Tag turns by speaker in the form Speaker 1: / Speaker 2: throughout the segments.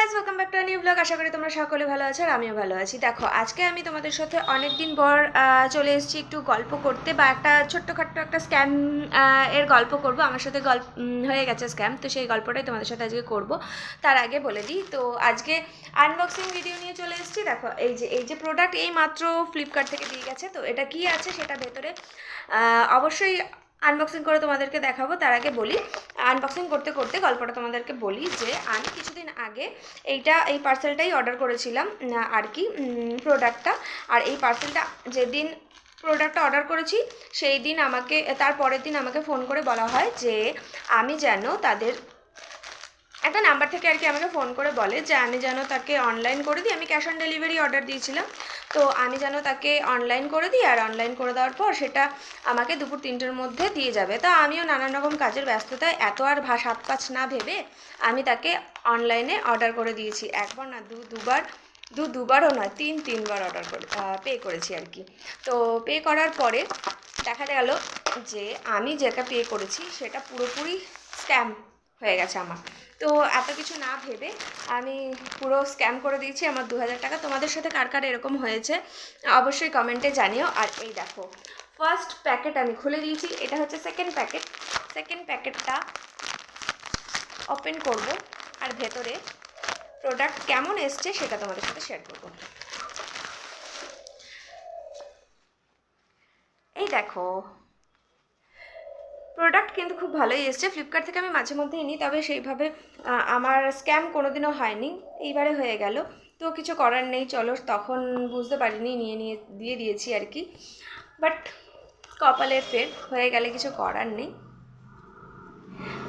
Speaker 1: Guys, welcome back to new blog. আশা করি তোমরা সকলে ভালো আছো আর আমিও ভালো আছি। দেখো, আজকে আমি তোমাদের সাথে অনেক দিন পর চলে এসেছি একটু গল্প করতে, বা একটা ছোট্টখাট্ট একটা স্ক্যাম এর গল্প করব। আমার সাথে গল্প হয়ে গেছে স্ক্যাম, তো সেই গল্পটাই তোমাদের সাথে আজকে করব। তার আগে বলে দিই, তো আজকে আনবক্সিং ভিডিও নিয়ে চলে এসেছি। দেখো, এই যে প্রোডাক্ট এই মাত্র ফ্লিপকার্ট থেকে দিয়ে গেছে। তো এটা কি আছে সেটা ভেতরে অবশ্যই আনবক্সিং করে তোমাদেরকে দেখাবো। তার আগে বলি, আনবক্সিং করতে করতে গল্পটা তোমাদেরকে বলি যে আমি কিছুদিন আগে এই পার্সেলটাই অর্ডার করেছিলাম আর কি, প্রোডাক্টটা। আর এই পার্সেলটা যেদিন প্রোডাক্টটা অর্ডার করেছি সেই দিন আমাকে, তার পরের দিন আমাকে ফোন করে বলা হয় যে আমি যেন তাদের একটা নাম্বার থেকে আর কি আমাকে ফোন করে বলে যে আমি যেন তাকে অনলাইন করে দিই। আমি ক্যাশ অন ডেলিভারি অর্ডার দিয়েছিলাম, তো আমি যেন তাকে অনলাইন করে দিই। আর অনলাইন করে দেওয়ার পর সেটা আমাকে দুপুর 3টের মধ্যে দিয়ে যাবে। তো আমিও নানান রকম কাজের ব্যস্ততায় এত আর সাত পাঁচ না ভেবে আমি তাকে অনলাইনে অর্ডার করে দিয়েছি। একবার না, দুবারও নয়, তিনবার অর্ডার করে পে করেছি আর কি। তো পে করার পরে দেখা গেল যে আমি যেটা পে করেছি সেটা পুরোপুরি স্ক্যাম হয়ে গেছে আমার। তো এত কিছু না ভেবে আমি পুরো স্ক্যাম করে দিয়েছি আমার 2000 টাকা। তোমাদের সাথে কার কার এরকম হয়েছে অবশ্যই কমেন্টে জানিও। আর এই দেখো, ফার্স্ট প্যাকেট আমি খুলে দিয়েছি, এটা হচ্ছে সেকেন্ড প্যাকেটটা ওপেন করব আর ভেতরে প্রোডাক্ট কেমন এসছে সেটা তোমাদের সাথে শেয়ার করব। এই দেখো, প্রোডাক্ট কিন্তু খুব ভালোই এসছে। ফ্লিপকার্ট থেকে আমি মাঝে মধ্যেই নিই, তবে সেইভাবে আমার স্ক্যাম কোনোদিনও হয়নি, এইবারে হয়ে গেল। তো কিছু করার নেই, চলো, তখন বুঝতে পারিনি, দিয়ে দিয়েছি আর কি। বাট কপালের ফের হয়ে গেলে কিছু করার নেই।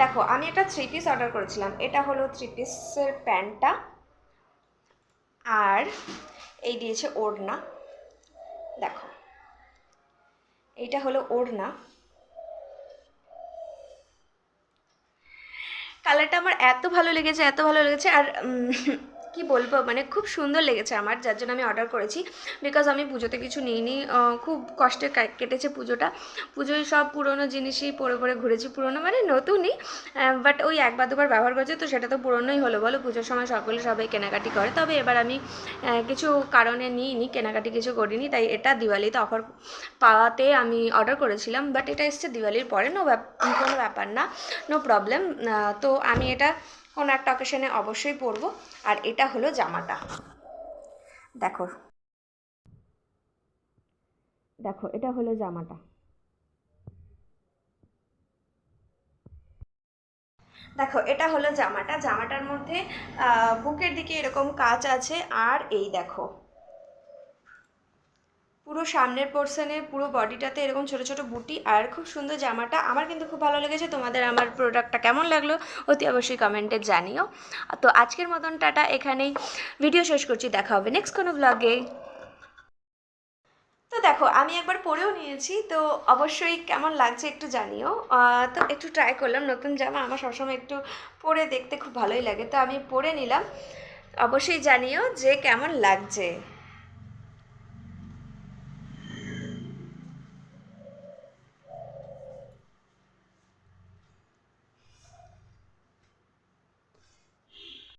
Speaker 1: দেখো, আমি একটা 3 পিস অর্ডার করেছিলাম। এটা হলো 3 পিসের প্যান্টটা, আর এই দিয়েছে ওড়না। দেখো, এইটা হলো ওড়না। কালারটা আমার এত ভালো লেগেছে আর কি বলবো, মানে খুব সুন্দর লেগেছে আমার, যার জন্য আমি অর্ডার করেছি। বিকজ আমি পুজোতে কিছু নিইনি, খুব কষ্টে কেটেছে পুজোটা। পুজোয় সব পুরনো জিনিসই পরে ঘুরেছি, পুরনো মানে নতুনই, বাট ওই একবার দুবার ব্যবহার করছি, তো সেটা তো পুরনোই হলো বলো। পুজোর সময় সবাই কেনাকাটি করে, তবে এবার আমি কিছু কারণে নিইনি, কেনাকাটি কিছু করিনি, তাই এটা দিওয়ালিতে অফার পাওয়াতে আমি অর্ডার করেছিলাম। বাট এটা এসছে দিওয়ালির পরে, কোনো ব্যাপার না, নো প্রবলেম। তো আমি এটা কোনো একটা অকেশনে অবশ্যই পরবো। আর এটা হলো জামাটা। দেখো দেখো, এটা হলো জামাটা। দেখো, এটা হলো জামাটার মধ্যে বুকের দিকে এরকম কাজ আছে। আর এই দেখো, পুরো সামনের পোর্শনে পুরো বডিটাতে এরকম ছোট ছোট বুটি। আর খুব সুন্দর জামাটা, আমার কিন্তু খুব ভালো লেগেছে। তোমাদের আমার প্রোডাক্টটা কেমন লাগলো অতি অবশ্যই কমেন্টে জানিও। তো আজকের মতন টাটা, এখানেই ভিডিও শেষ করছি। দেখা হবে নেক্সট কোনো ব্লগে। তো দেখো, আমি একবার পরেও নিয়েছি, তো অবশ্যই কেমন লাগছে একটু জানিও। তো একটু ট্রাই করলাম, নতুন জামা আমার সবসময় একটু পরে দেখতে খুব ভালোই লাগে, তো আমি পরে নিলাম। অবশ্যই জানিও যে কেমন লাগছে।